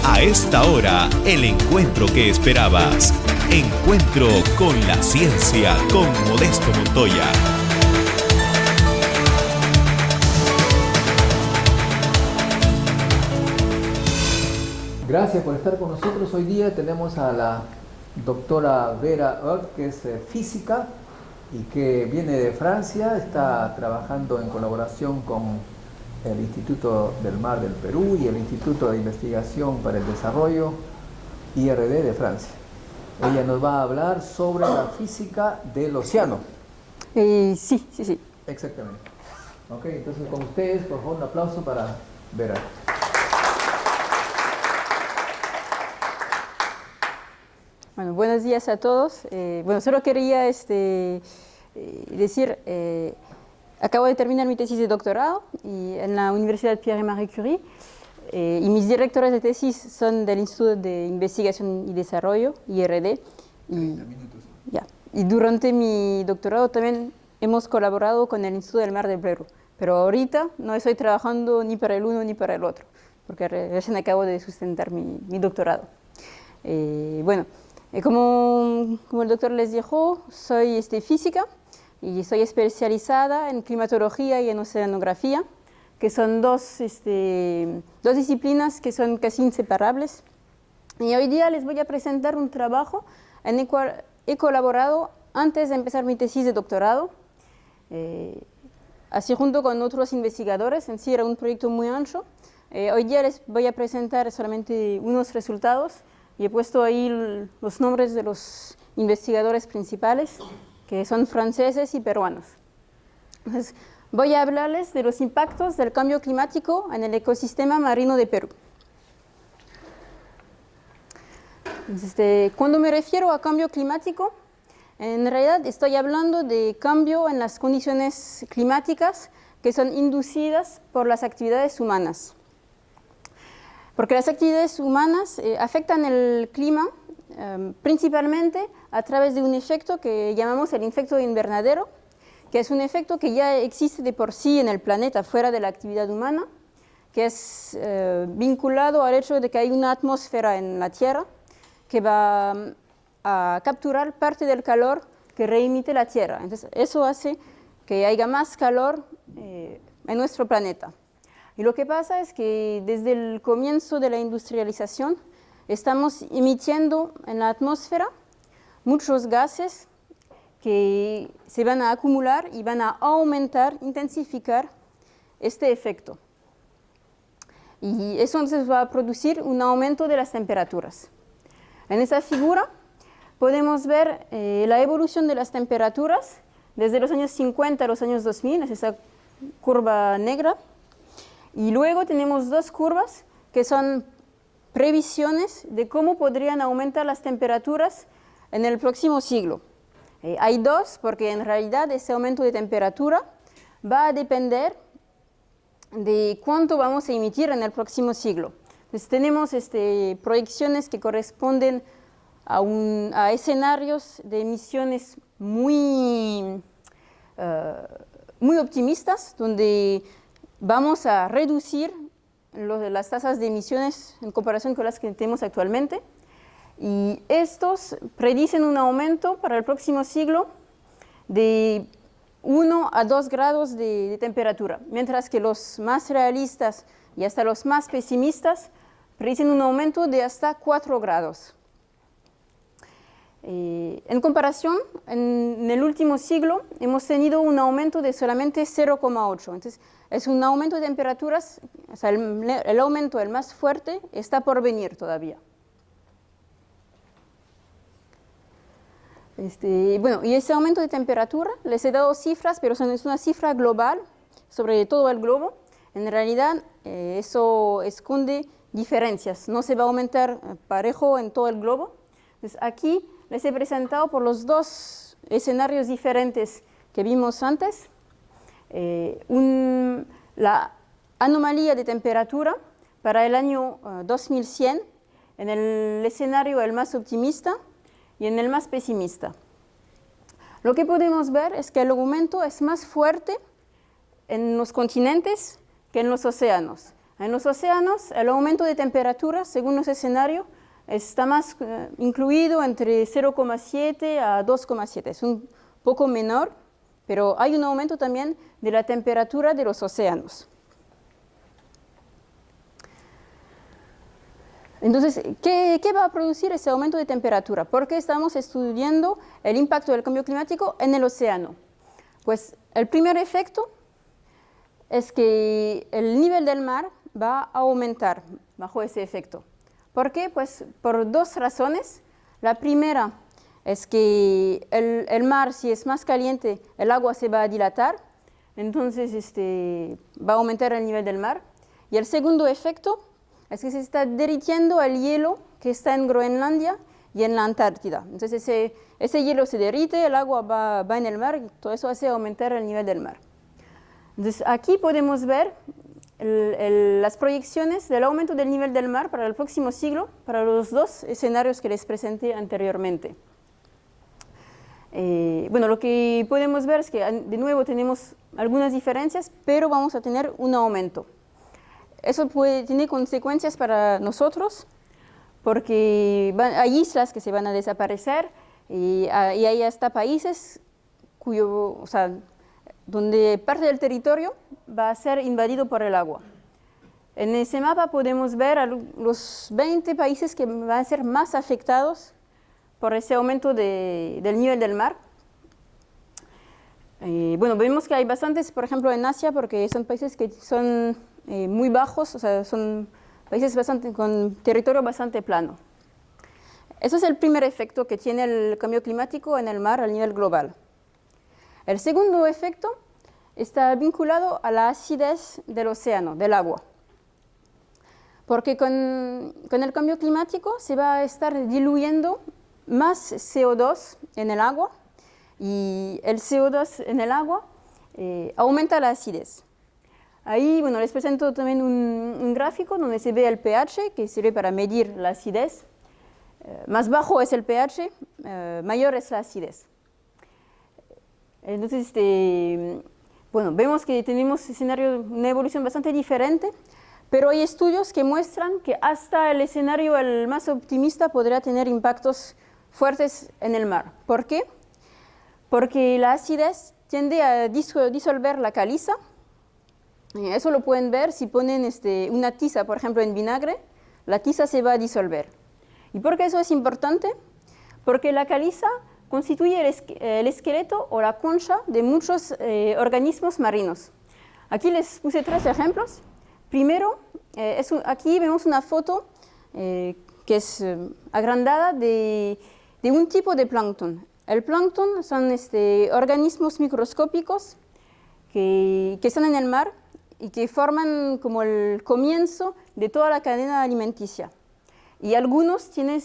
A esta hora, el encuentro que esperabas. Encuentro con la ciencia con Modesto Montoya. Gracias por estar con nosotros. Hoy día tenemos a la doctora Vera Heurt, que es física y que viene de Francia. Está trabajando en colaboración con el Instituto del Mar del Perú y el Instituto de Investigación para el Desarrollo, IRD, de Francia. Ella nos va a hablar sobre la física del océano. Sí. Exactamente. Ok, entonces con ustedes, por favor, un aplauso para Vera. Bueno, buenos días a todos. Solo quería decir, acabo de terminar mi tesis de doctorado en la Universidad Pierre-Marie Curie y mis directores de tesis son del Instituto de Investigación y Desarrollo, IRD. Y durante mi doctorado también hemos colaborado con el Instituto del Mar del Perú, pero ahorita no estoy trabajando ni para el uno ni para el otro, porque recién acabo de sustentar mi doctorado. Como el doctor les dijo, soy física y estoy especializada en climatología y en oceanografía, que son dos disciplinas que son casi inseparables. Y hoy día les voy a presentar un trabajo en el cual he colaborado antes de empezar mi tesis de doctorado, así junto con otros investigadores. En sí era un proyecto muy ancho. Hoy día les voy a presentar solamente unos resultados. Y he puesto ahí los nombres de los investigadores principales, que son franceses y peruanos. Entonces, voy a hablarles de los impactos del cambio climático en el ecosistema marino de Perú. Entonces, cuando me refiero a cambio climático, en realidad estoy hablando de cambio en las condiciones climáticas que son inducidas por las actividades humanas. Porque las actividades humanas afectan el clima principalmente a través de un efecto que llamamos el efecto invernadero, que es un efecto que ya existe de por sí en el planeta fuera de la actividad humana, que es vinculado al hecho de que hay una atmósfera en la Tierra que va a capturar parte del calor que reemite la Tierra. Entonces, eso hace que haya más calor en nuestro planeta. Y lo que pasa es que desde el comienzo de la industrialización estamos emitiendo en la atmósfera muchos gases que se van a acumular y van a aumentar, intensificar este efecto. Y eso entonces va a producir un aumento de las temperaturas. En esa figura podemos ver la evolución de las temperaturas desde los años 50 a los años 2000, es esa curva negra. Y luego tenemos dos curvas que son previsiones de cómo podrían aumentar las temperaturas en el próximo siglo. Hay dos, porque en realidad ese aumento de temperatura va a depender de cuánto vamos a emitir en el próximo siglo. Entonces tenemos proyecciones que corresponden a escenarios de emisiones muy optimistas, donde vamos a reducir las tasas de emisiones en comparación con las que tenemos actualmente. Y estos predicen un aumento para el próximo siglo de 1 a 2 grados de temperatura, mientras que los más realistas y hasta los más pesimistas predicen un aumento de hasta 4 grados. En comparación, en el último siglo hemos tenido un aumento de solamente 0,8. Entonces, es un aumento de temperaturas, o sea, el aumento, el más fuerte, está por venir todavía. Y ese aumento de temperatura, les he dado cifras, pero es una cifra global sobre todo el globo. En realidad, eso esconde diferencias. No se va a aumentar parejo en todo el globo. Entonces, aquí les he presentado por los dos escenarios diferentes que vimos antes, la anomalía de temperatura para el año 2100 en el escenario el más optimista y en el más pesimista. Lo que podemos ver es que el aumento es más fuerte en los continentes que en los océanos. En los océanos, el aumento de temperatura, según los escenarios, está más incluido entre 0,7 a 2,7. Es un poco menor, pero hay un aumento también de la temperatura de los océanos. Entonces, ¿qué va a producir ese aumento de temperatura? ¿Por qué estamos estudiando el impacto del cambio climático en el océano? Pues el primer efecto es que el nivel del mar va a aumentar bajo ese efecto. ¿Por qué? Pues por dos razones. La primera es que el mar, si es más caliente, el agua se va a dilatar, entonces va a aumentar el nivel del mar. Y el segundo efecto es que se está derritiendo el hielo que está en Groenlandia y en la Antártida. Entonces ese hielo se derrite, el agua va en el mar y todo eso hace aumentar el nivel del mar. Entonces aquí podemos ver las proyecciones del aumento del nivel del mar para el próximo siglo, para los dos escenarios que les presenté anteriormente. Bueno, lo que podemos ver es que de nuevo tenemos algunas diferencias, pero vamos a tener un aumento. Eso tiene consecuencias para nosotros, porque hay islas que se van a desaparecer y hay hasta países donde parte del territorio va a ser invadido por el agua. En ese mapa podemos ver a los 20 países que van a ser más afectados por ese aumento del nivel del mar. Bueno, vemos que hay bastantes, por ejemplo, en Asia, porque son países que son muy bajos, o sea, son países con territorio bastante plano. Ese es el primer efecto que tiene el cambio climático en el mar a nivel global. El segundo efecto está vinculado a la acidez del océano, del agua. Porque con el cambio climático se va a estar diluyendo más CO2 en el agua, y el CO2 en el agua aumenta la acidez. Ahí, bueno, les presento también un gráfico donde se ve el pH, que sirve para medir la acidez. Más bajo es el pH, mayor es la acidez. Entonces, bueno, vemos que tenemos una evolución bastante diferente, pero hay estudios que muestran que hasta el escenario el más optimista podría tener impactos fuertes en el mar. ¿Por qué? Porque la acidez tiende a disolver la caliza. Eso lo pueden ver si ponen una tiza, por ejemplo, en vinagre, la tiza se va a disolver. ¿Y por qué eso es importante? Porque la caliza constituye el esqueleto o la concha de muchos organismos marinos. Aquí les puse 3 ejemplos. Primero, aquí vemos una foto que es agrandada de un tipo de plancton. El plancton son organismos microscópicos que están en el mar y que forman como el comienzo de toda la cadena alimenticia. Y algunos tienen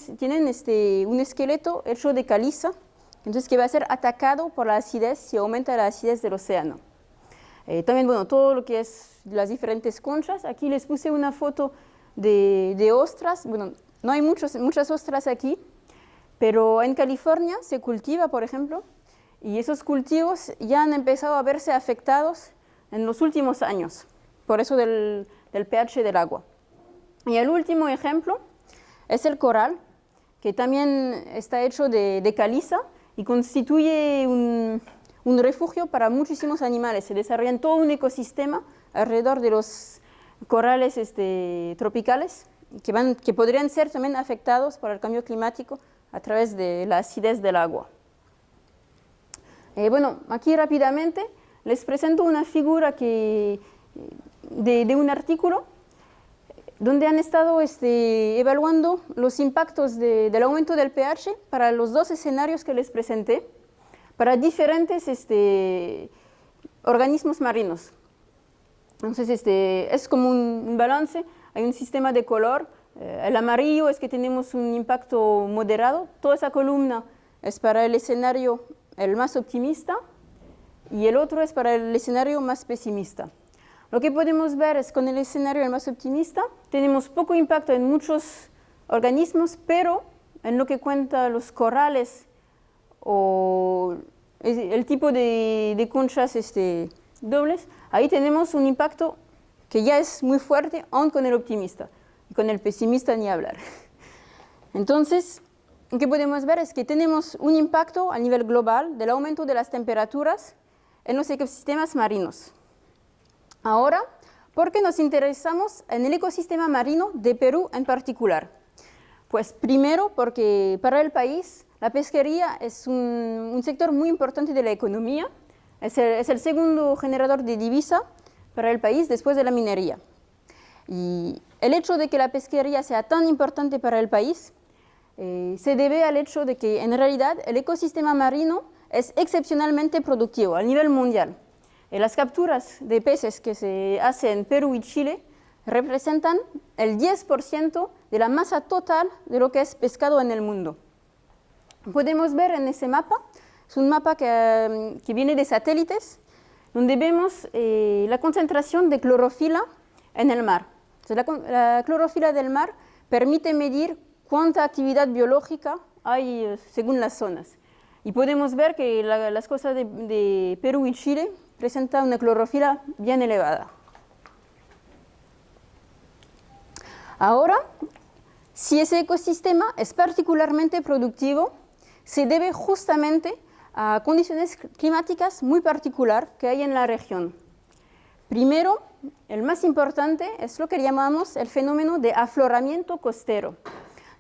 un esqueleto hecho de caliza, entonces que va a ser atacado por la acidez si aumenta la acidez del océano. También, bueno, todo lo que es las diferentes conchas. Aquí les puse una foto de ostras. Bueno, no hay muchas ostras aquí, pero en California se cultiva, por ejemplo, y esos cultivos ya han empezado a verse afectados en los últimos años, por eso del pH del agua. Y el último ejemplo es el coral, que también está hecho de caliza y constituye un refugio para muchísimos animales. Se desarrolla todo un ecosistema alrededor de los corales tropicales que podrían ser también afectados por el cambio climático a través de la acidez del agua. Bueno, aquí rápidamente les presento una figura de un artículo donde han estado evaluando los impactos del aumento del pH para los 2 escenarios que les presenté, para diferentes organismos marinos. Entonces, es como un balance, hay un sistema de color. El amarillo es que tenemos un impacto moderado. Toda esa columna es para el escenario el más optimista y el otro es para el escenario más pesimista. Lo que podemos ver es con el escenario el más optimista tenemos poco impacto en muchos organismos, pero en lo que cuenta los corales o el tipo de conchas dobles, ahí tenemos un impacto que ya es muy fuerte, aún con el optimista, y con el pesimista ni hablar. Entonces, lo que podemos ver es que tenemos un impacto a nivel global del aumento de las temperaturas en los ecosistemas marinos. Ahora, ¿por qué nos interesamos en el ecosistema marino de Perú en particular? Pues primero porque para el país la pesquería es un sector muy importante de la economía, es el segundo generador de divisa para el país después de la minería. Y el hecho de que la pesquería sea tan importante para el país se debe al hecho de que en realidad el ecosistema marino es excepcionalmente productivo a nivel mundial. Las capturas de peces que se hacen en Perú y Chile representan el 10% de la masa total de lo que es pescado en el mundo. Podemos ver en ese mapa, es un mapa que viene de satélites, donde vemos la concentración de clorofila en el mar. Entonces, la clorofila del mar permite medir cuánta actividad biológica hay según las zonas. Y podemos ver que las costas de Perú y Chile presentan una clorofila bien elevada. Ahora, si ese ecosistema es particularmente productivo, se debe justamente a condiciones climáticas muy particulares que hay en la región. Primero, el más importante es lo que llamamos el fenómeno de afloramiento costero.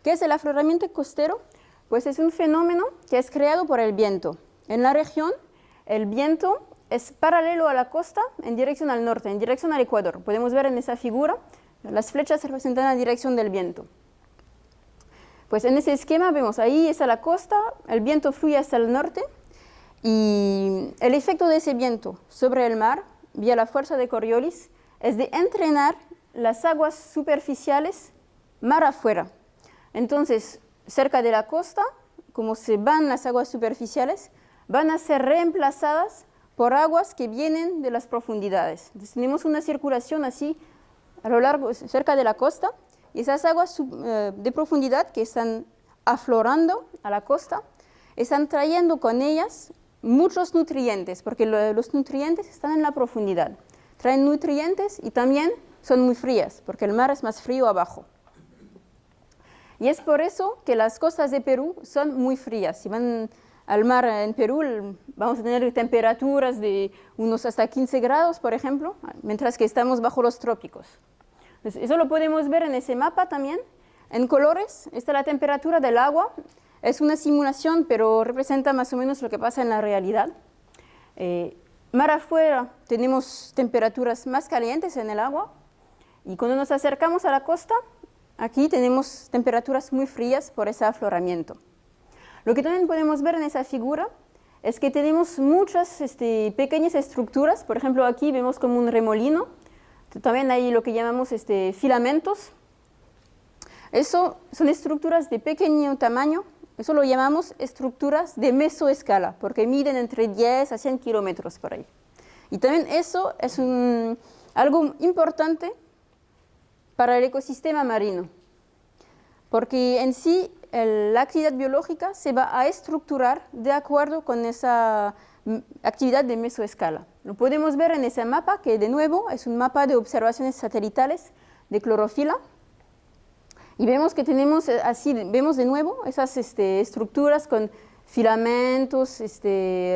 ¿Qué es el afloramiento costero? Pues es un fenómeno que es creado por el viento. En la región, el viento es paralelo a la costa en dirección al norte, en dirección al Ecuador. Podemos ver en esa figura, las flechas representan la dirección del viento. Pues en ese esquema vemos, ahí está la costa, el viento fluye hasta el norte y el efecto de ese viento sobre el mar, vía la fuerza de Coriolis, es de entrenar las aguas superficiales mar afuera. Entonces, cerca de la costa, como se van las aguas superficiales, van a ser reemplazadas por aguas que vienen de las profundidades. Entonces, tenemos una circulación así a lo largo, cerca de la costa, y esas aguas de profundidad que están aflorando a la costa, están trayendo con ellas muchos nutrientes, porque los nutrientes están en la profundidad. Traen nutrientes y también son muy frías, porque el mar es más frío abajo. Y es por eso que las costas de Perú son muy frías. Si van al mar en Perú, vamos a tener temperaturas de unos hasta 15 grados, por ejemplo, mientras que estamos bajo los trópicos. Entonces, eso lo podemos ver en ese mapa también. En colores está la temperatura del agua. Es una simulación, pero representa más o menos lo que pasa en la realidad. Mar afuera tenemos temperaturas más calientes en el agua. Y cuando nos acercamos a la costa, aquí tenemos temperaturas muy frías por ese afloramiento. Lo que también podemos ver en esa figura es que tenemos muchas pequeñas estructuras. Por ejemplo, aquí vemos como un remolino. También hay lo que llamamos filamentos. Eso son estructuras de pequeño tamaño. Eso lo llamamos estructuras de mesoescala, porque miden entre 10 a 100 kilómetros por ahí. Y también eso es algo importante para el ecosistema marino, porque en sí la actividad biológica se va a estructurar de acuerdo con esa actividad de mesoescala. Lo podemos ver en ese mapa, que de nuevo es un mapa de observaciones satelitales de clorofila. Y vemos que tenemos vemos de nuevo esas estructuras con filamentos,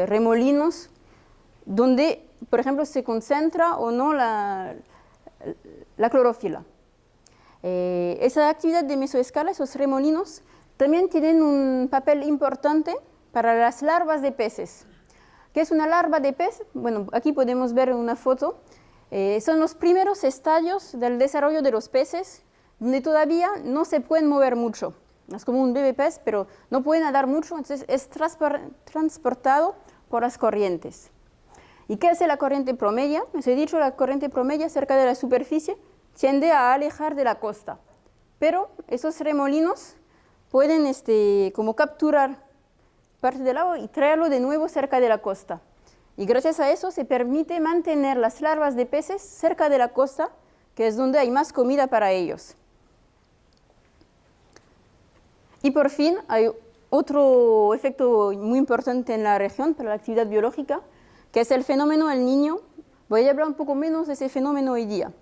remolinos, donde, por ejemplo, se concentra o no la clorofila. Esa actividad de mesoescala, esos remolinos, también tienen un papel importante para las larvas de peces. ¿Qué es una larva de pez? Bueno, aquí podemos ver una foto. Son los primeros estadios del desarrollo de los peces, donde todavía no se pueden mover mucho. Es como un bebé pez, pero no pueden nadar mucho, entonces es transportado por las corrientes. ¿Y qué hace la corriente promedia? Les he dicho, la corriente promedia cerca de la superficie tiende a alejar de la costa. Pero esos remolinos pueden como capturar parte del agua y traerlo de nuevo cerca de la costa. Y gracias a eso se permite mantener las larvas de peces cerca de la costa, que es donde hay más comida para ellos. Y por fin hay otro efecto muy importante en la región para la actividad biológica, que es el fenómeno El Niño. Voy a hablar un poco menos de ese fenómeno hoy día.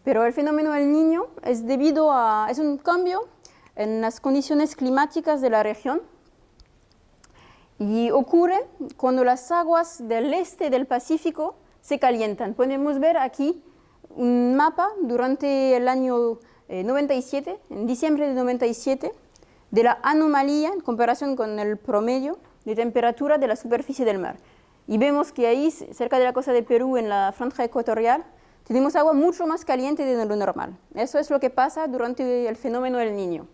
pero el fenómeno del Niño es es un cambio en las condiciones climáticas de la región y ocurre cuando las aguas del este del Pacífico se calientan. Podemos ver aquí un mapa durante el año 97, en diciembre de 97, de la anomalía en comparación con el promedio de temperatura de la superficie del mar. Y vemos que ahí, cerca de la costa de Perú, en la franja ecuatorial, tenemos agua mucho más caliente de lo normal. Eso es lo que pasa durante el fenómeno del Niño.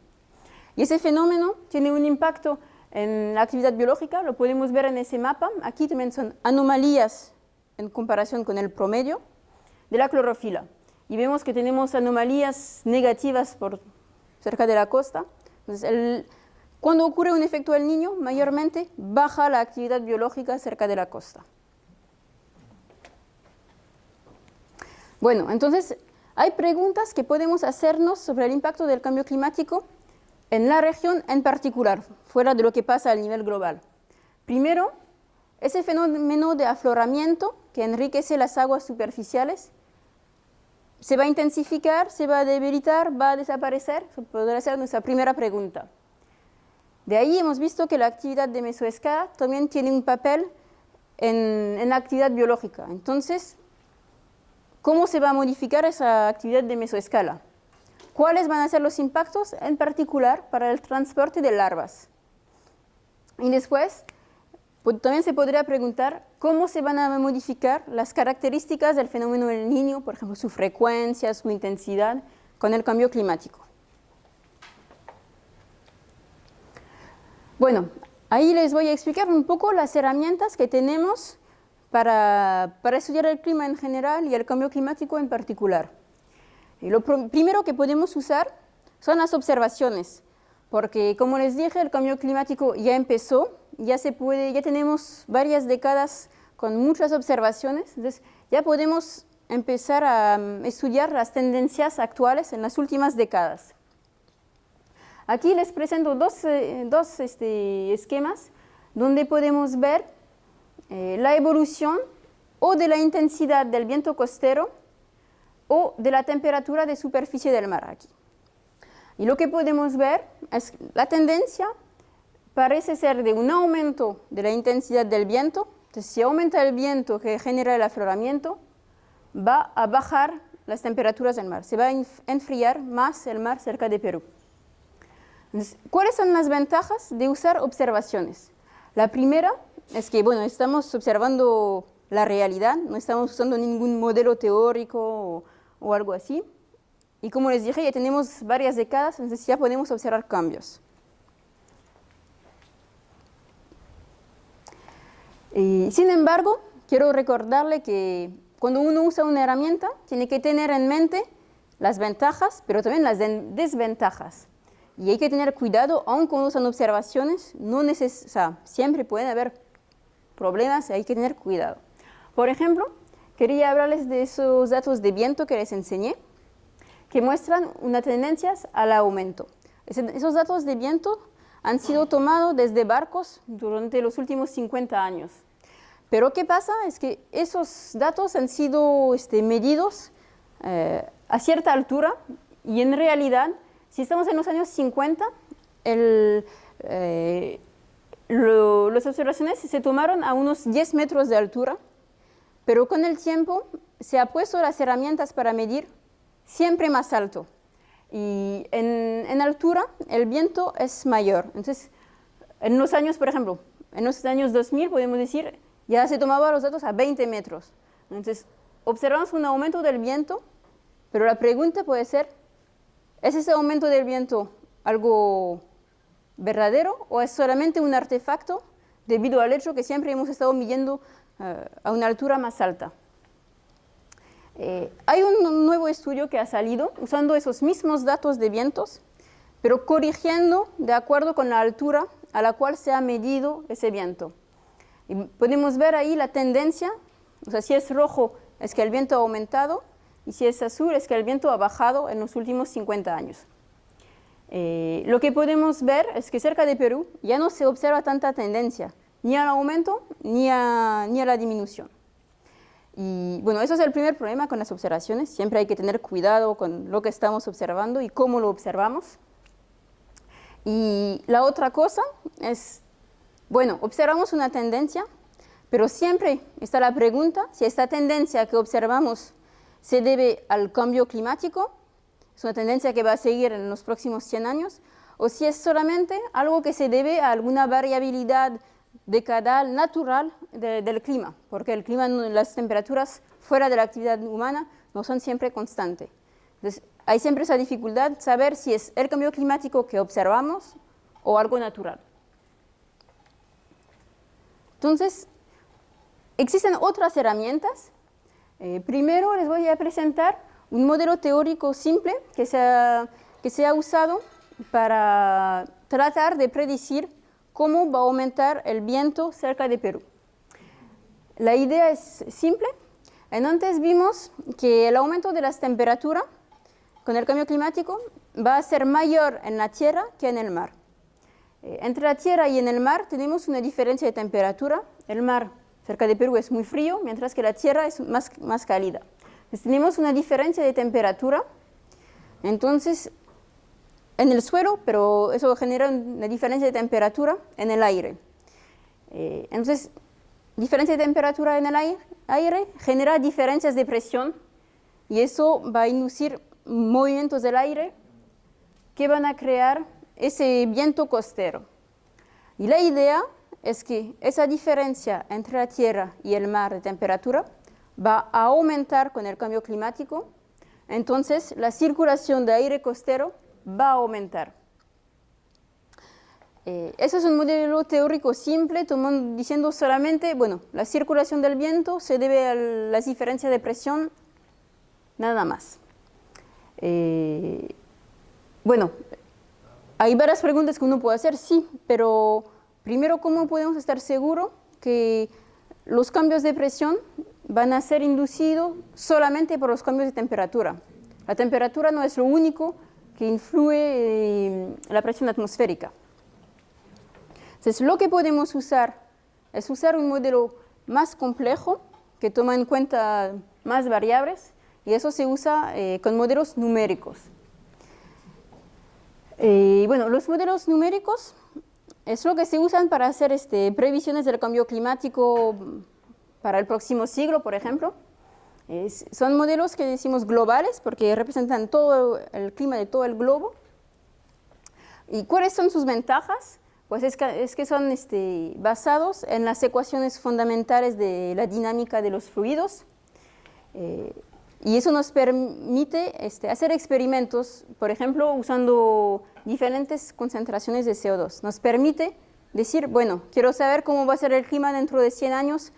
Y ese fenómeno tiene un impacto en la actividad biológica, lo podemos ver en ese mapa. Aquí también son anomalías en comparación con el promedio de la clorofila. Y vemos que tenemos anomalías negativas por cerca de la costa. Entonces, cuando ocurre un efecto del Niño, mayormente baja la actividad biológica cerca de la costa. Bueno, entonces hay preguntas que podemos hacernos sobre el impacto del cambio climático en la región en particular, fuera de lo que pasa a nivel global. Primero, ese fenómeno de afloramiento que enriquece las aguas superficiales se va a intensificar, se va a debilitar, va a desaparecer. Eso podría ser nuestra primera pregunta. De ahí hemos visto que la actividad de mesoescala también tiene un papel en la actividad biológica. Entonces, ¿cómo se va a modificar esa actividad de mesoescala? ¿Cuáles van a ser los impactos, en particular para el transporte de larvas? Y después, también se podría preguntar cómo se van a modificar las características del fenómeno del Niño, por ejemplo, su frecuencia, su intensidad, con el cambio climático. Bueno, ahí les voy a explicar un poco las herramientas que tenemos para estudiar el clima en general y el cambio climático en particular. Y lo primero que podemos usar son las observaciones, porque como les dije, el cambio climático ya empezó, ya tenemos varias décadas con muchas observaciones, entonces ya podemos empezar a estudiar las tendencias actuales en las últimas décadas. Aquí les presento dos esquemas donde podemos ver la evolución o de la intensidad del viento costero o de la temperatura de superficie del mar aquí. Y lo que podemos ver es que la tendencia parece ser de un aumento de la intensidad del viento. Entonces, si aumenta el viento que genera el afloramiento, va a bajar las temperaturas del mar. Se va a enfriar más el mar cerca de Perú. Entonces, ¿cuáles son las ventajas de usar observaciones? La primera es que, bueno, estamos observando la realidad, no estamos usando ningún modelo teórico o algo así. Y como les dije, ya tenemos varias décadas, entonces ya podemos observar cambios. Y, sin embargo, quiero recordarle que cuando uno usa una herramienta, tiene que tener en mente las ventajas, pero también las desventajas. Y hay que tener cuidado, aun cuando usan observaciones, siempre pueden haber problemas y hay que tener cuidado. Por ejemplo, quería hablarles de esos datos de viento que les enseñé, que muestran una tendencia al aumento. Esos datos de viento han sido tomados desde barcos durante los últimos 50 años. Pero ¿qué pasa? Es que esos datos han sido los a cierta altura y en realidad, si estamos en los años 50, las observaciones se tomaron a unos 10 metros de altura, pero con el tiempo se han puesto las herramientas para medir siempre más alto. Y en altura el viento es mayor. Entonces, en los años, por ejemplo, en los años 2000, podemos decir, ya se tomaban los datos a 20 metros. Entonces, observamos un aumento del viento, pero la pregunta puede ser, ¿es ese aumento del viento algo verdadero o es solamente un artefacto debido al hecho que siempre hemos estado midiendo a una altura más alta? Hay un nuevo estudio que ha salido usando esos mismos datos de vientos, pero corrigiendo de acuerdo con la altura a la cual se ha medido ese viento. Y podemos ver ahí la tendencia, o sea, si es rojo es que el viento ha aumentado y si es azul es que el viento ha bajado en los últimos 50 años. Lo que podemos ver es que cerca de Perú ya no se observa tanta tendencia, ni al aumento ni a la disminución. Y bueno, eso es el primer problema con las observaciones. Siempre hay que tener cuidado con lo que estamos observando y cómo lo observamos. Y la otra cosa es, bueno, observamos una tendencia, pero siempre está la pregunta si esta tendencia que observamos se debe al cambio climático, es una tendencia que va a seguir en los próximos 100 años, o si es solamente algo que se debe a alguna variabilidad decadal natural del clima, porque el clima, las temperaturas fuera de la actividad humana no son siempre constantes. Entonces, hay siempre esa dificultad de saber si es el cambio climático que observamos o algo natural. Entonces, existen otras herramientas. Primero les voy a presentar un modelo teórico simple que se ha usado para tratar de predecir cómo va a aumentar el viento cerca de Perú. La idea es simple. Antes vimos que el aumento de las temperaturas con el cambio climático va a ser mayor en la tierra que en el mar. Entre la tierra y en el mar tenemos una diferencia de temperatura. El mar cerca de Perú es muy frío, mientras que la tierra es más cálida. Entonces, tenemos una diferencia de temperatura. Entonces, en el suelo, pero eso genera una diferencia de temperatura en el aire. Entonces, diferencia de temperatura en el aire genera diferencias de presión y eso va a inducir movimientos del aire que van a crear ese viento costero. Y la idea es que esa diferencia entre la tierra y el mar de temperatura va a aumentar con el cambio climático, entonces la circulación de aire costero va a aumentar. Eso es un modelo teórico simple, diciendo solamente, bueno, la circulación del viento se debe a las diferencias de presión, nada más. Bueno, hay varias preguntas que uno puede hacer, sí, pero primero, ¿cómo podemos estar seguros que los cambios de presión van a ser inducidos solamente por los cambios de temperatura? La temperatura no es lo único que influye en la presión atmosférica. Entonces, lo que podemos usar es usar un modelo más complejo que toma en cuenta más variables y eso se usa con modelos numéricos. Bueno, los modelos numéricos es lo que se usan para hacer previsiones del cambio climático para el próximo siglo, por ejemplo. Son modelos que decimos globales porque representan todo el clima de todo el globo. ¿Y cuáles son sus ventajas? Pues es que son basados en las ecuaciones fundamentales de la dinámica de los fluidos. Y eso nos permite hacer experimentos, por ejemplo, usando diferentes concentraciones de CO2. Nos permite decir, bueno, quiero saber cómo va a ser el clima dentro de 100 años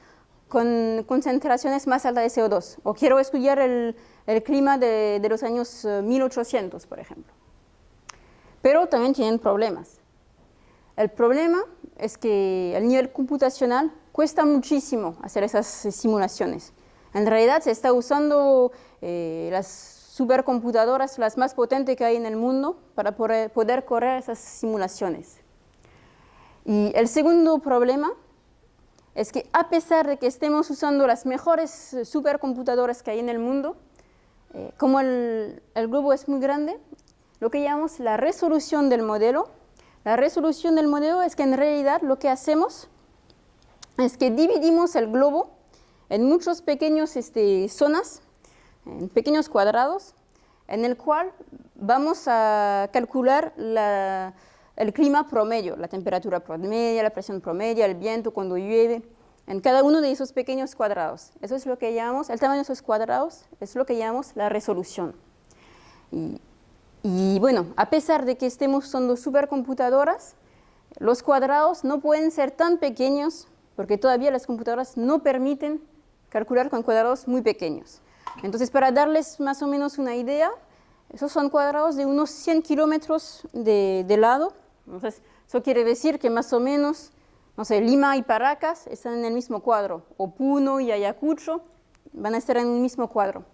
con concentraciones más altas de CO2. O quiero estudiar el clima de los años 1800, por ejemplo. Pero también tienen problemas. El problema es que a nivel computacional cuesta muchísimo hacer esas simulaciones. En realidad se está usando las supercomputadoras, las más potentes que hay en el mundo, para poder correr esas simulaciones. Y el segundo problema es que a pesar de que estemos usando las mejores supercomputadoras que hay en el mundo, como el globo es muy grande, lo que llamamos la resolución del modelo. La resolución del modelo es que en realidad lo que hacemos es que dividimos el globo en muchos pequeños zonas, en pequeños cuadrados, en el cual vamos a calcular el clima promedio, la temperatura promedia, la presión promedia, el viento cuando llueve, en cada uno de esos pequeños cuadrados. Eso es lo que llamamos, el tamaño de esos cuadrados es lo que llamamos la resolución. Y bueno, a pesar de que estemos usando supercomputadoras, los cuadrados no pueden ser tan pequeños porque todavía las computadoras no permiten calcular con cuadrados muy pequeños. Entonces, para darles más o menos una idea, esos son cuadrados de unos 100 kilómetros de lado. Entonces, eso quiere decir que más o menos, no sé, Lima y Paracas están en el mismo cuadro, o Puno y Ayacucho van a estar en el mismo cuadro.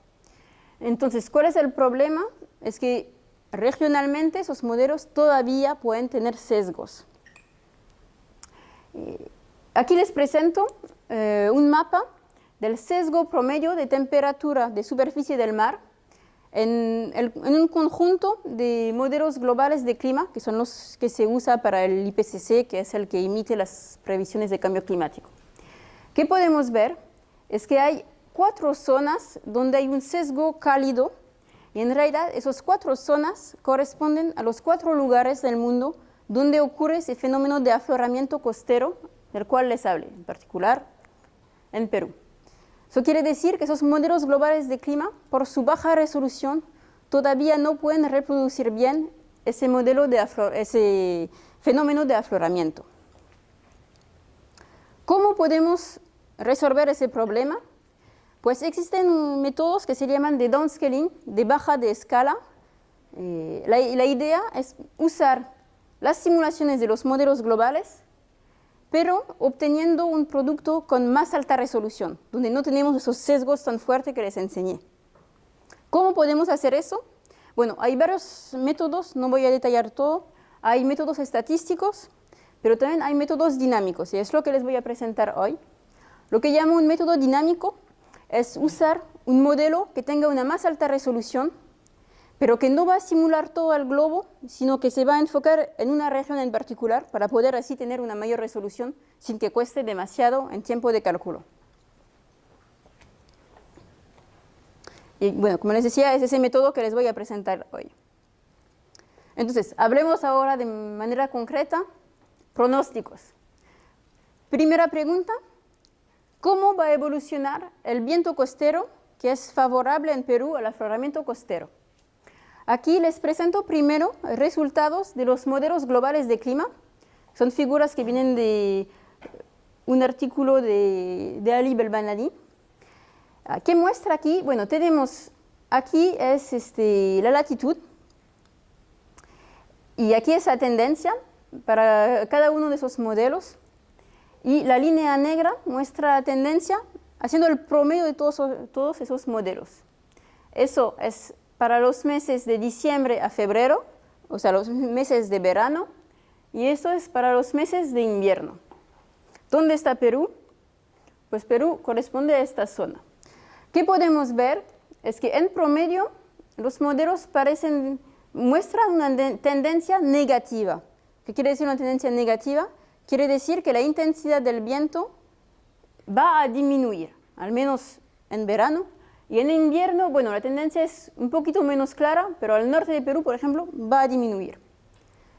Entonces, ¿cuál es el problema? Es que regionalmente esos modelos todavía pueden tener sesgos. Aquí les presento un mapa del sesgo promedio de temperatura de superficie del mar en un conjunto de modelos globales de clima, que son los que se usa para el IPCC, que es el que emite las previsiones de cambio climático. ¿Qué podemos ver? Es que hay 4 zonas donde hay un sesgo cálido, y en realidad esas 4 zonas corresponden a los 4 lugares del mundo donde ocurre ese fenómeno de afloramiento costero del cual les hablé, en particular en Perú. Eso quiere decir que esos modelos globales de clima, por su baja resolución, todavía no pueden reproducir bien ese fenómeno de afloramiento. ¿Cómo podemos resolver ese problema? Pues existen métodos que se llaman de downscaling, de baja de escala. La idea es usar las simulaciones de los modelos globales, pero obteniendo un producto con más alta resolución, donde no tenemos esos sesgos tan fuertes que les enseñé. ¿Cómo podemos hacer eso? Bueno, hay varios métodos, no voy a detallar todo. Hay métodos estadísticos, pero también hay métodos dinámicos, y es lo que les voy a presentar hoy. Lo que llamo un método dinámico es usar un modelo que tenga una más alta resolución, pero que no va a simular todo el globo, sino que se va a enfocar en una región en particular para poder así tener una mayor resolución sin que cueste demasiado en tiempo de cálculo. Y bueno, como les decía, es ese método que les voy a presentar hoy. Entonces, hablemos ahora de manera concreta, pronósticos. Primera pregunta, ¿cómo va a evolucionar el viento costero que es favorable en Perú al afloramiento costero? Aquí les presento primero resultados de los modelos globales de clima. Son figuras que vienen de un artículo de Ali Belbanadi. ¿Qué muestra aquí? Bueno, tenemos aquí es la latitud y aquí es la tendencia para cada uno de esos modelos. Y la línea negra muestra la tendencia haciendo el promedio de todos esos modelos. Eso es para los meses de diciembre a febrero, o sea, los meses de verano, y eso es para los meses de invierno. ¿Dónde está Perú? Pues Perú corresponde a esta zona. ¿Qué podemos ver? Es que en promedio los modelos muestran una tendencia negativa. ¿Qué quiere decir una tendencia negativa? Quiere decir que la intensidad del viento va a disminuir, al menos en verano. Y en invierno, bueno, la tendencia es un poquito menos clara, pero al norte de Perú, por ejemplo, va a disminuir.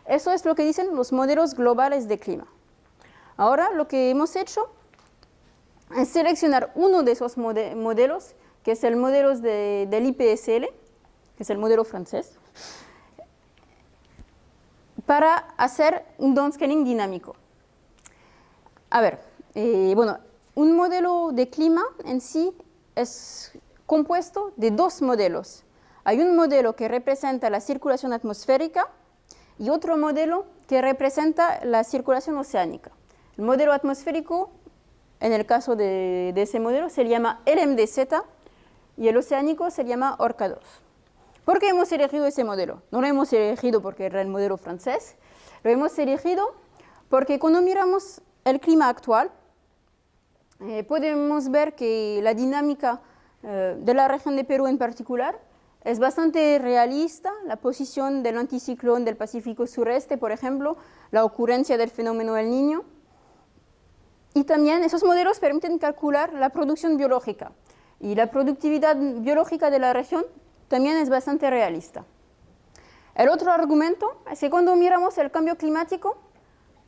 Eso es lo que dicen los modelos globales de clima. Ahora, lo que hemos hecho es seleccionar uno de esos modelos, que es el modelo del IPSL, que es el modelo francés, para hacer un downscaling dinámico. A ver, bueno, un modelo de clima en sí es compuesto de 2 modelos. Hay un modelo que representa la circulación atmosférica y otro modelo que representa la circulación oceánica. El modelo atmosférico, en el caso de ese modelo, se llama LMDZ y el oceánico se llama ORCA 2. ¿Por qué hemos elegido ese modelo? No lo hemos elegido porque era el modelo francés, lo hemos elegido porque cuando miramos el clima actual, podemos ver que la dinámica de la región de Perú en particular es bastante realista. La posición del anticiclón del Pacífico sureste, por ejemplo, la ocurrencia del fenómeno del Niño. Y también esos modelos permiten calcular la producción biológica. Y la productividad biológica de la región también es bastante realista. El otro argumento es que cuando miramos el cambio climático,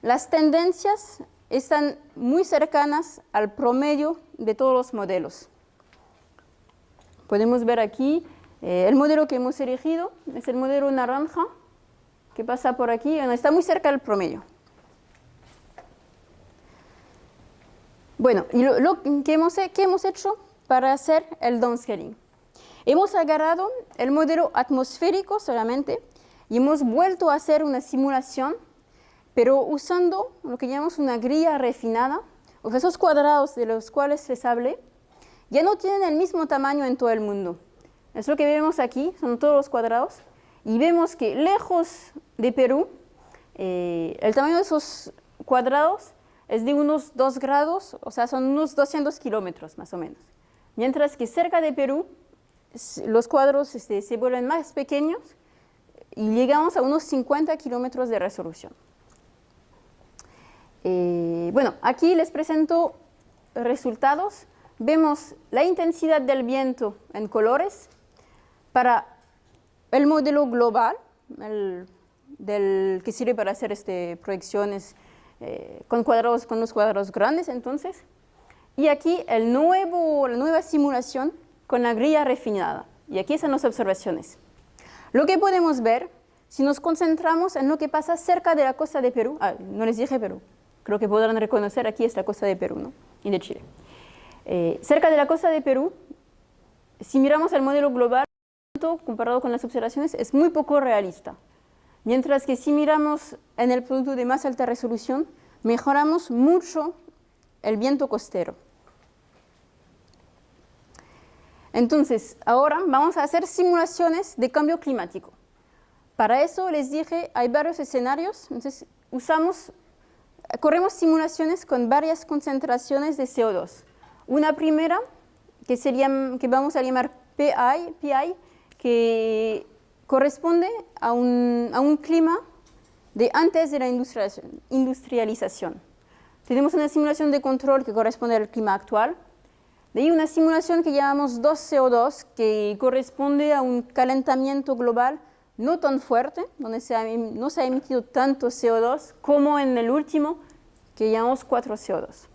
las tendencias están muy cercanas al promedio de todos los modelos. Podemos ver aquí el modelo que hemos elegido, es el modelo naranja, que pasa por aquí, está muy cerca del promedio. Bueno, y ¿qué hemos hecho para hacer el downscaling? Hemos agarrado el modelo atmosférico solamente y hemos vuelto a hacer una simulación, pero usando lo que llamamos una grilla refinada. O sea, esos cuadrados de los cuales les hablé ya no tienen el mismo tamaño en todo el mundo. Es lo que vemos aquí, son todos los cuadrados, y vemos que lejos de Perú, el tamaño de esos cuadrados es de unos 2 grados, o sea, son unos 200 kilómetros más o menos. Mientras que cerca de Perú, los cuadros se vuelven más pequeños y llegamos a unos 50 kilómetros de resolución. Bueno, aquí les presento resultados. Vemos la intensidad del viento en colores para el modelo global, que sirve para hacer proyecciones con los cuadros grandes, entonces. Y aquí la nueva simulación con la grilla refinada. Y aquí están las observaciones. Lo que podemos ver, si nos concentramos en lo que pasa cerca de la costa de Perú, no les dije Perú, creo que podrán reconocer aquí es la costa de Perú, ¿no? Y de Chile. Cerca de la costa de Perú, si miramos el modelo global, comparado con las observaciones, es muy poco realista. Mientras que si miramos en el producto de más alta resolución, mejoramos mucho el viento costero. Entonces, ahora vamos a hacer simulaciones de cambio climático. Para eso les dije, hay varios escenarios, entonces corremos simulaciones con varias concentraciones de CO2. Una primera, que vamos a llamar PI, que corresponde a un clima de antes de la industrialización. Tenemos una simulación de control que corresponde al clima actual. De ahí una simulación que llamamos 2CO2, que corresponde a un calentamiento global no tan fuerte, donde no se ha emitido tanto CO2 como en el último, que llamamos 4CO2.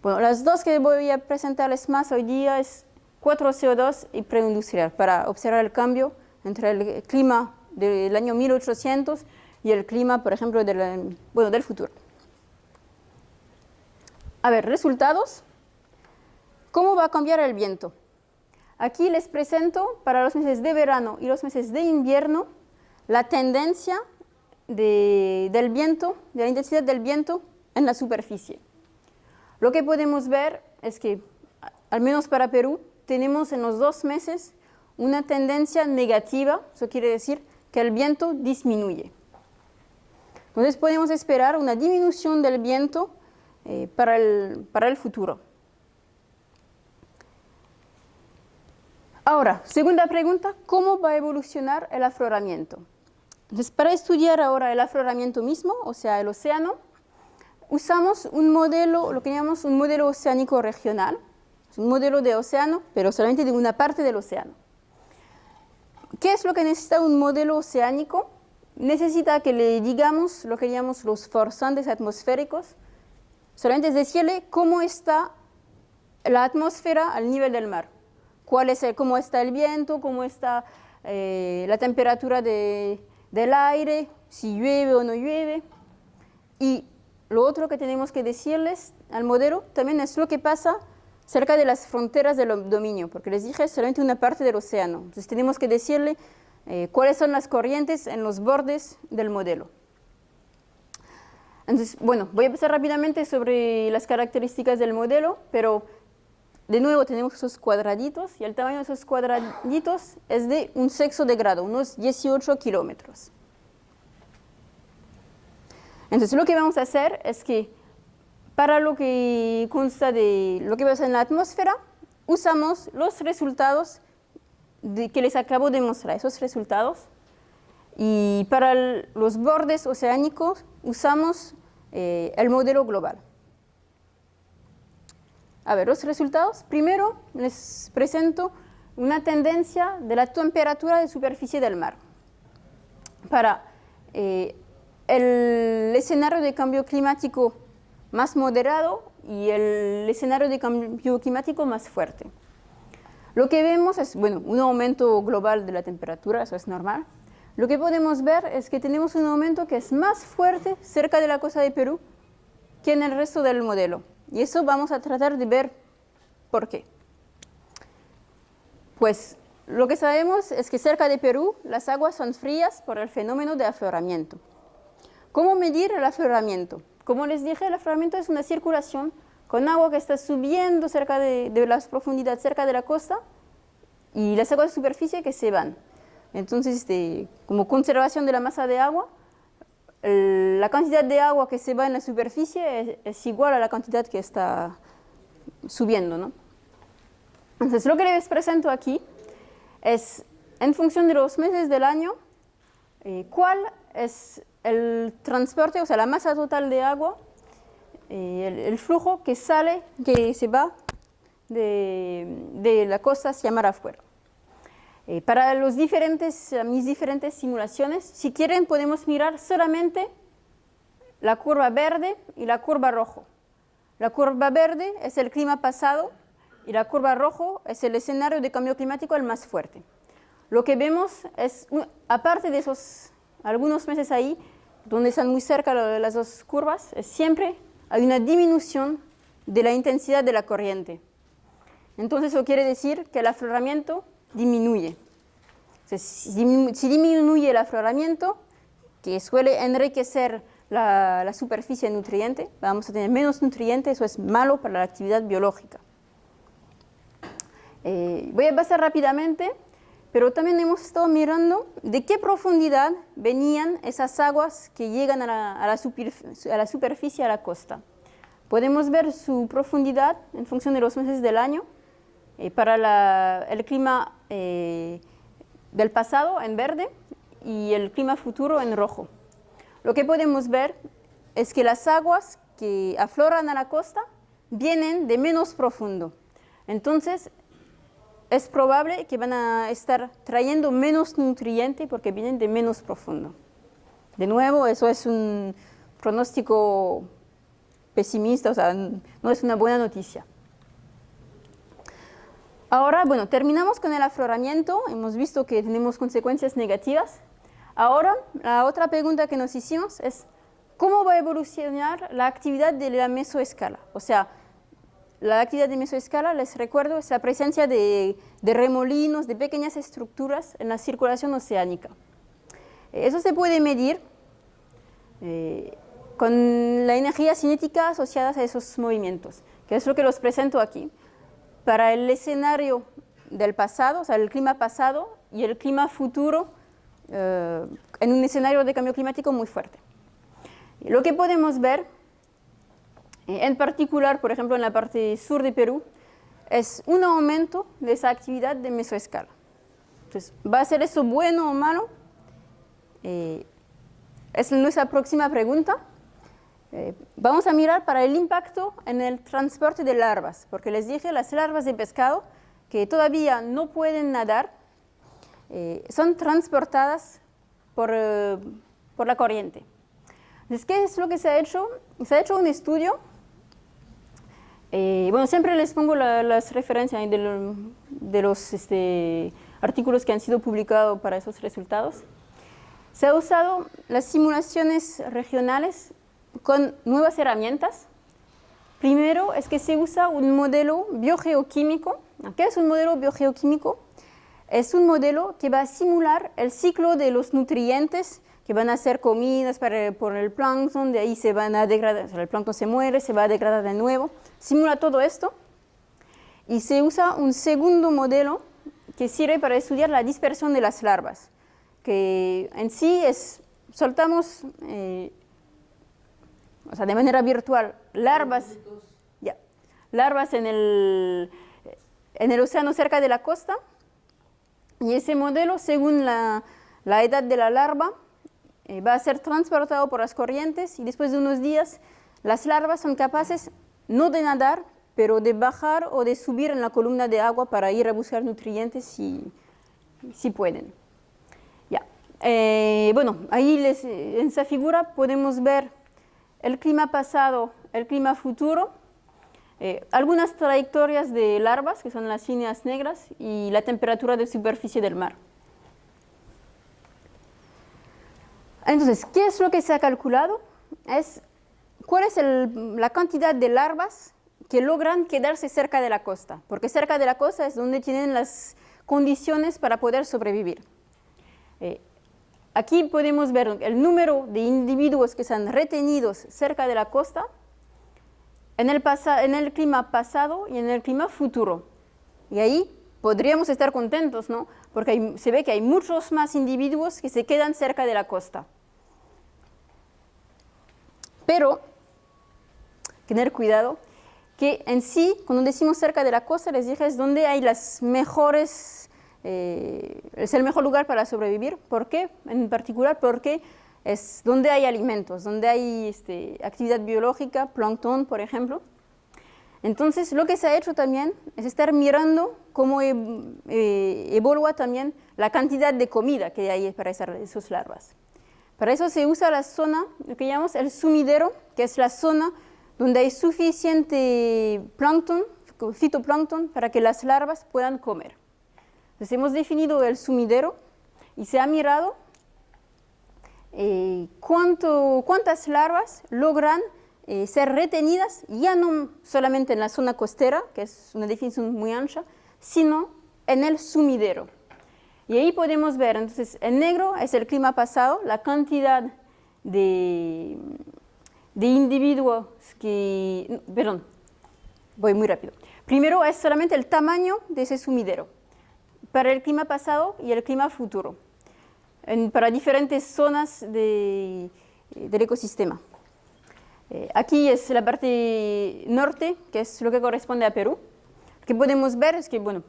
Bueno, las dos que voy a presentarles más hoy día es 4CO2 y preindustrial, para observar el cambio entre el clima del año 1800 y el clima, por ejemplo, del futuro. A ver, resultados. ¿Cómo va a cambiar el viento? Aquí les presento para los meses de verano y los meses de invierno la tendencia del viento, de la intensidad del viento en la superficie. Lo que podemos ver es que, al menos para Perú, tenemos en los 2 meses una tendencia negativa, eso quiere decir que el viento disminuye. Entonces podemos esperar una disminución del viento para el futuro. Ahora, segunda pregunta, ¿cómo va a evolucionar el afloramiento? Entonces, para estudiar ahora el afloramiento mismo, o sea, el océano, usamos un modelo, lo que llamamos un modelo oceánico regional. Es un modelo de océano, pero solamente de una parte del océano. ¿Qué es lo que necesita un modelo oceánico? Necesita que le digamos lo que llamamos los forzantes atmosféricos. Solamente es decirle cómo está la atmósfera al nivel del mar. Cómo está el viento, cómo está la temperatura del aire, si llueve o no llueve. Y lo otro que tenemos que decirles al modelo también es lo que pasa cerca de las fronteras del dominio, porque les dije solamente una parte del océano. Entonces tenemos que decirle cuáles son las corrientes en los bordes del modelo. Entonces, bueno, voy a empezar rápidamente sobre las características del modelo, pero de nuevo tenemos esos cuadraditos y el tamaño de esos cuadraditos es de un sexto de grado, unos 18 kilómetros. Entonces lo que vamos a hacer es que para lo que consta de lo que pasa en la atmósfera, usamos los resultados que les acabo de mostrar, esos resultados. Y para los bordes oceánicos usamos el modelo global. A ver, los resultados. Primero les presento una tendencia de la temperatura de superficie del mar. Para el escenario de cambio climático más moderado y el escenario de cambio climático más fuerte. Lo que vemos es, bueno, un aumento global de la temperatura, eso es normal. Lo que podemos ver es que tenemos un aumento que es más fuerte cerca de la costa de Perú que en el resto del modelo. Y eso vamos a tratar de ver por qué. Pues lo que sabemos es que cerca de Perú las aguas son frías por el fenómeno de afloramiento. ¿Cómo medir el afloramiento? Como les dije, el afloramiento es una circulación con agua que está subiendo cerca de las profundidades cerca de la costa y las aguas de superficie que se van. Entonces, como conservación de la masa de agua, la cantidad de agua que se va en la superficie es igual a la cantidad que está subiendo, ¿no? Entonces, lo que les presento aquí es, en función de los meses del año, cuál es el transporte, o sea, la masa total de agua, el flujo que se va de la costa hacia mar afuera. Para mis diferentes simulaciones, si quieren, podemos mirar solamente la curva verde y la curva rojo. La curva verde es el clima pasado y la curva rojo es el escenario de cambio climático el más fuerte. Lo que vemos es, aparte de esos algunos meses ahí, donde están muy cerca las dos curvas, siempre hay una disminución de la intensidad de la corriente. Entonces, eso quiere decir que el afloramiento disminuye. Si disminuye el afloramiento, que suele enriquecer la superficie nutriente, vamos a tener menos nutrientes, eso es malo para la actividad biológica. Voy a pasar rápidamente, pero también hemos estado mirando de qué profundidad venían esas aguas que llegan a la superficie, a la costa. Podemos ver su profundidad en función de los meses del año. Para el clima del pasado en verde y el clima futuro en rojo. Lo que podemos ver es que las aguas que afloran a la costa vienen de menos profundo. Entonces, es probable que van a estar trayendo menos nutriente porque vienen de menos profundo. De nuevo, eso es un pronóstico pesimista, o sea, no es una buena noticia. Ahora, bueno, terminamos con el afloramiento. Hemos visto que tenemos consecuencias negativas. Ahora, la otra pregunta que nos hicimos es ¿cómo va a evolucionar la actividad de la mesoescala? O sea, la actividad de mesoescala, les recuerdo, es la presencia de remolinos, de pequeñas estructuras en la circulación oceánica. Eso se puede medir con la energía cinética asociada a esos movimientos, que es lo que los presento aquí. Para el escenario del pasado, o sea, el clima pasado y el clima futuro, en un escenario de cambio climático muy fuerte. Lo que podemos ver, en particular, por ejemplo, en la parte sur de Perú, es un aumento de esa actividad de mesoescala. Entonces, ¿va a ser eso bueno o malo? Es nuestra próxima pregunta. Vamos a mirar para el impacto en el transporte de larvas, porque les dije, las larvas de pescado que todavía no pueden nadar son transportadas por la corriente. Entonces, ¿qué es lo que se ha hecho? Se ha hecho un estudio. Bueno, siempre les pongo las referencias de los artículos que han sido publicados para esos resultados. Se ha usado las simulaciones regionales con nuevas herramientas. Primero es que se usa un modelo biogeoquímico. ¿Qué es un modelo biogeoquímico? Es un modelo que va a simular el ciclo de los nutrientes que van a ser comidas por el plancton, de ahí se van a degradar, o sea, el plancton se muere, se va a degradar de nuevo. Simula todo esto y se usa un segundo modelo que sirve para estudiar la dispersión de las larvas, que en sí soltamos o sea, de manera virtual, larvas en el océano cerca de la costa, y ese modelo, según la edad de la larva, va a ser transportado por las corrientes y después de unos días las larvas son capaces no de nadar, pero de bajar o de subir en la columna de agua para ir a buscar nutrientes si pueden. Bueno, ahí en esa figura podemos ver el clima pasado, el clima futuro, algunas trayectorias de larvas, que son las líneas negras, y la temperatura de superficie del mar. Entonces, ¿qué es lo que se ha calculado? ¿Cuál es la cantidad de larvas que logran quedarse cerca de la costa? Porque cerca de la costa es donde tienen las condiciones para poder sobrevivir. Aquí podemos ver el número de individuos que están retenidos cerca de la costa en el clima pasado y en el clima futuro. Y ahí podríamos estar contentos, ¿no? Porque se ve que hay muchos más individuos que se quedan cerca de la costa. Pero tener cuidado que en sí, cuando decimos cerca de la costa, les dije, es donde hay las mejores, es el mejor lugar para sobrevivir. ¿Por qué? En particular porque es donde hay alimentos, donde hay actividad biológica, plancton, por ejemplo. Entonces, lo que se ha hecho también es estar mirando cómo evalúa también la cantidad de comida que hay para esas larvas. Para eso se usa la zona, lo que llamamos el sumidero, que es la zona donde hay suficiente plancton, fitoplancton, para que las larvas puedan comer. Entonces hemos definido el sumidero y se ha mirado cuántas larvas logran ser retenidas, ya no solamente en la zona costera, que es una definición muy ancha, sino en el sumidero. Y ahí podemos ver, entonces, en negro es el clima pasado, la cantidad de individuos que... Perdón, voy muy rápido. Primero es solamente el tamaño de ese sumidero para el clima pasado y el clima futuro, para diferentes zonas del ecosistema. Aquí es la parte norte, que es lo que corresponde a Perú. Lo que podemos ver es que, bueno,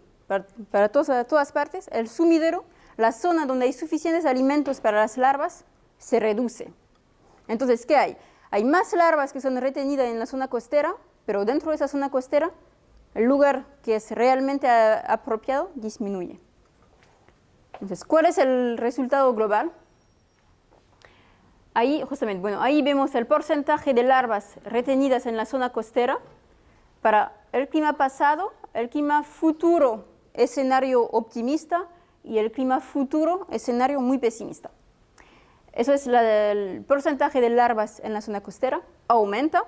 para todas partes, el sumidero, la zona donde hay suficientes alimentos para las larvas, se reduce. Entonces, ¿qué hay? Hay más larvas que son retenidas en la zona costera, pero dentro de esa zona costera, el lugar que es realmente apropiado disminuye. Entonces, ¿cuál es el resultado global? Ahí, justamente, bueno, ahí vemos el porcentaje de larvas retenidas en la zona costera para el clima pasado, el clima futuro, escenario optimista, y el clima futuro, escenario muy pesimista. Eso es el porcentaje de larvas en la zona costera, aumenta,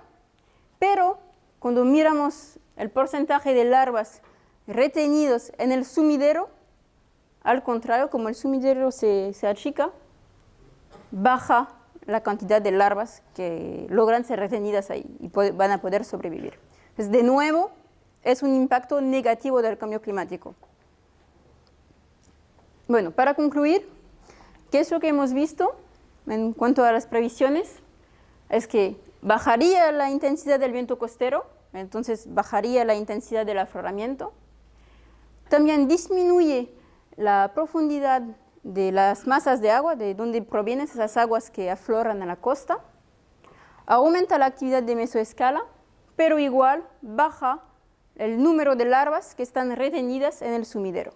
pero cuando miramos el porcentaje de larvas retenidos en el sumidero, al contrario, como el sumidero se achica, baja la cantidad de larvas que logran ser retenidas ahí y van a poder sobrevivir. Entonces, de nuevo, es un impacto negativo del cambio climático. Bueno, para concluir, ¿qué es lo que hemos visto en cuanto a las previsiones? Es que bajaría la intensidad del viento costero, entonces bajaría la intensidad del afloramiento. También disminuye la profundidad de las masas de agua, de donde provienen esas aguas que afloran a la costa. Aumenta la actividad de mesoescala, pero igual baja el número de larvas que están retenidas en el sumidero.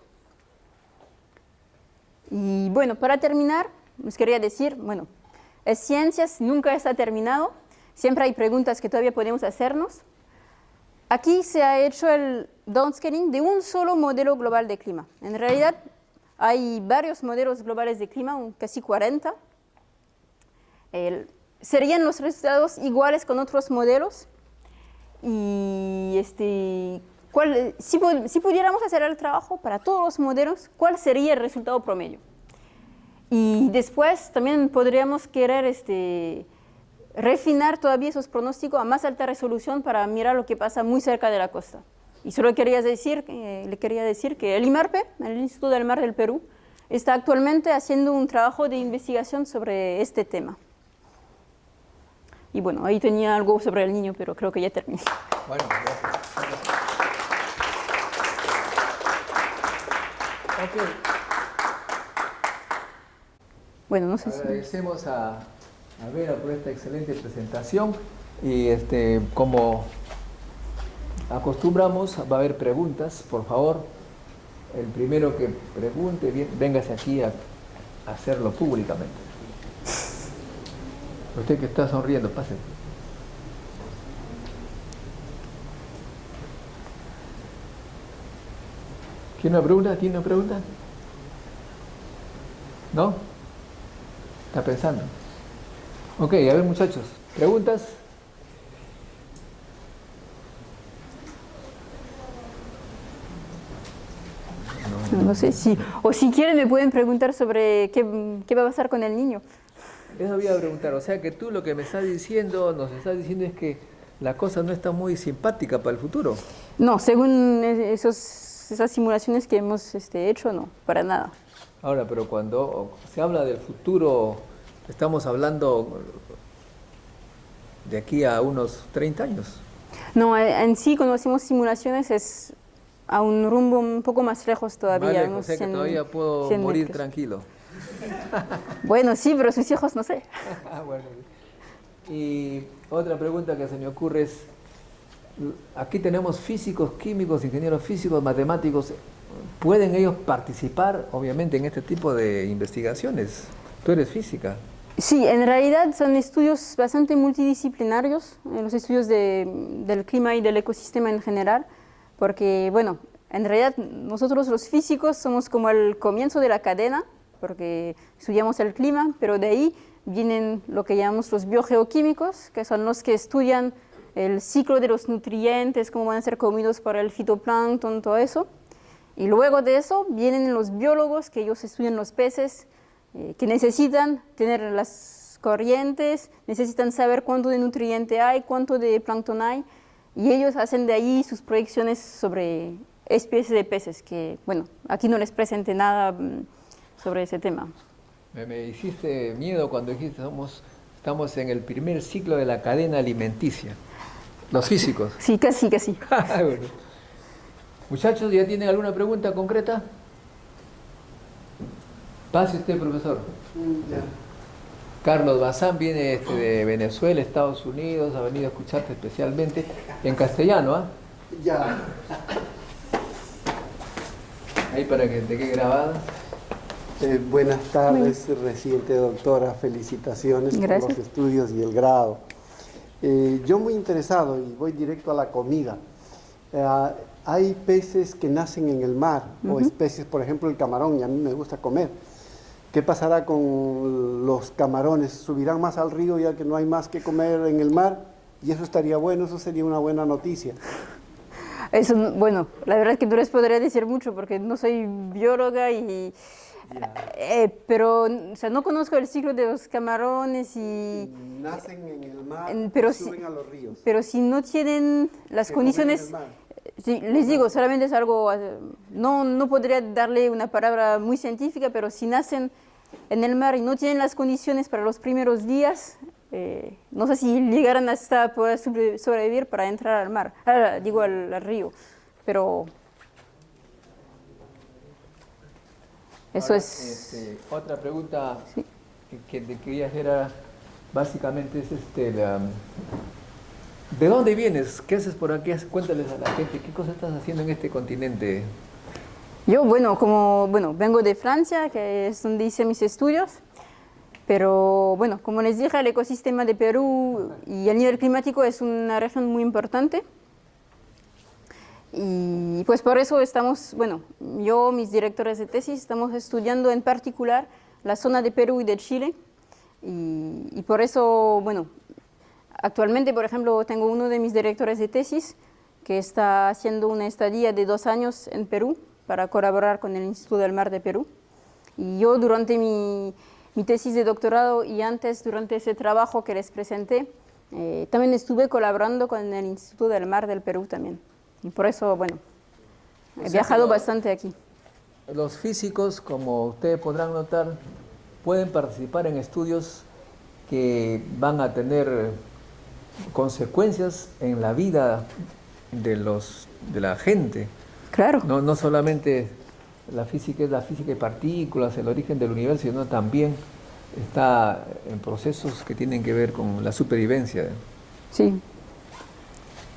Y bueno, para terminar, les quería decir, bueno, ciencias nunca está terminado, siempre hay preguntas que todavía podemos hacernos. Aquí se ha hecho el downscaling de un solo modelo global de clima. En realidad, hay varios modelos globales de clima, casi 40. Serían los resultados iguales con otros modelos. Y si pudiéramos hacer el trabajo para todos los modelos, ¿cuál sería el resultado promedio? Y después también podríamos querer refinar todavía esos pronósticos a más alta resolución para mirar lo que pasa muy cerca de la costa. Y solo le quería decir que el IMARPE, el Instituto del Mar del Perú, está actualmente haciendo un trabajo de investigación sobre este tema. Y bueno, ahí tenía algo sobre el niño, pero creo que ya terminé. Bueno, gracias. Okay. Bueno, no sé si... Agradecemos a Vera por esta excelente presentación y como acostumbramos, va a haber preguntas, por favor. El primero que pregunte, véngase aquí a hacerlo públicamente. Usted que está sonriendo, pase. ¿Tiene una pregunta? ¿Tiene una pregunta? ¿No? ¿Está pensando? Ok, a ver muchachos, ¿preguntas? No sé si, o si quieren me pueden preguntar sobre qué va a pasar con el niño. Eso voy a preguntar, o sea que tú lo que me estás diciendo, nos estás diciendo es que la cosa no está muy simpática para el futuro. No, según esas simulaciones que hemos hecho, no, para nada. Ahora, pero cuando se habla del futuro, estamos hablando de aquí a unos 30 años. No, en sí, cuando hacemos simulaciones es a un rumbo un poco más lejos todavía. Vale, unos o sea que 100 todavía puedo 100 morir metros. tranquilo. Bueno, sí, pero sus hijos no sé. Bueno. Y otra pregunta que se me ocurre es, aquí tenemos físicos, químicos, ingenieros físicos, matemáticos. ¿Pueden ellos participar, obviamente, en este tipo de investigaciones? Tú eres física. Sí, en realidad son estudios bastante multidisciplinarios, los estudios del clima y del ecosistema en general, porque, bueno, en realidad nosotros los físicos somos como el comienzo de la cadena, porque estudiamos el clima, pero de ahí vienen lo que llamamos los biogeoquímicos, que son los que estudian el ciclo de los nutrientes, cómo van a ser comidos por el fitoplancton, todo eso. Y luego de eso vienen los biólogos, que ellos estudian los peces, que necesitan tener las corrientes, necesitan saber cuánto de nutriente hay, cuánto de plancton hay, y ellos hacen de ahí sus proyecciones sobre especies de peces, que, bueno, aquí no les presenté nada sobre ese tema. Me hiciste miedo cuando dijiste estamos en el primer ciclo de la cadena alimenticia. Los físicos. Sí, casi, casi. Bueno. Muchachos, ¿ya tienen alguna pregunta concreta? Pase usted, profesor. Ya. Carlos Bazán viene de Venezuela, Estados Unidos, ha venido a escucharte especialmente en castellano, ¿ah? Ya. Ahí para que te quede grabada. Buenas tardes, reciente doctora. Felicitaciones por Gracias. los estudios y el grado. Yo muy interesado y voy directo a la comida. Hay peces que nacen en el mar o especies, por ejemplo el camarón, y a mí me gusta comer. ¿Qué pasará con los camarones? ¿Subirán más al río ya que no hay más que comer en el mar? Y eso estaría bueno, eso sería una buena noticia. Eso, bueno, la verdad es que no les podría decir mucho porque no soy bióloga y... pero, o sea, no conozco el ciclo de los camarones y... Nacen en el mar pero y suben a los ríos. Pero si no tienen las Que comen en condiciones... el mar. Sí, les digo, solamente es algo... No podría darle una palabra muy científica, pero si nacen en el mar y no tienen las condiciones para los primeros días, no sé si llegarán hasta poder sobrevivir para entrar al mar, al río, pero... Eso Ahora, es... otra pregunta Sí. que te quería hacer básicamente es ¿de dónde vienes? ¿Qué haces por aquí? Cuéntales a la gente, ¿qué cosas estás haciendo en este continente? Yo, vengo de Francia, que es donde hice mis estudios, pero bueno, como les dije, el ecosistema de Perú y el nivel climático es una región muy importante. Y pues por eso estamos, yo, mis directores de tesis, estamos estudiando en particular la zona de Perú y de Chile. Y por eso, actualmente, por ejemplo, tengo uno de mis directores de tesis que está haciendo una estadía de 2 años en Perú para colaborar con el Instituto del Mar de Perú. Y yo durante mi tesis de doctorado y antes, durante ese trabajo que les presenté, también estuve colaborando con el Instituto del Mar del Perú también. Y por eso, he viajado bastante aquí. Los físicos, como ustedes podrán notar, pueden participar en estudios que van a tener consecuencias en la vida de la gente. Claro. No solamente la física es la física de partículas, el origen del universo, sino también está en procesos que tienen que ver con la supervivencia. Sí.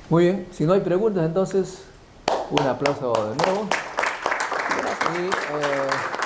Muy bien, si no hay preguntas, entonces un aplauso de nuevo. Gracias. Y,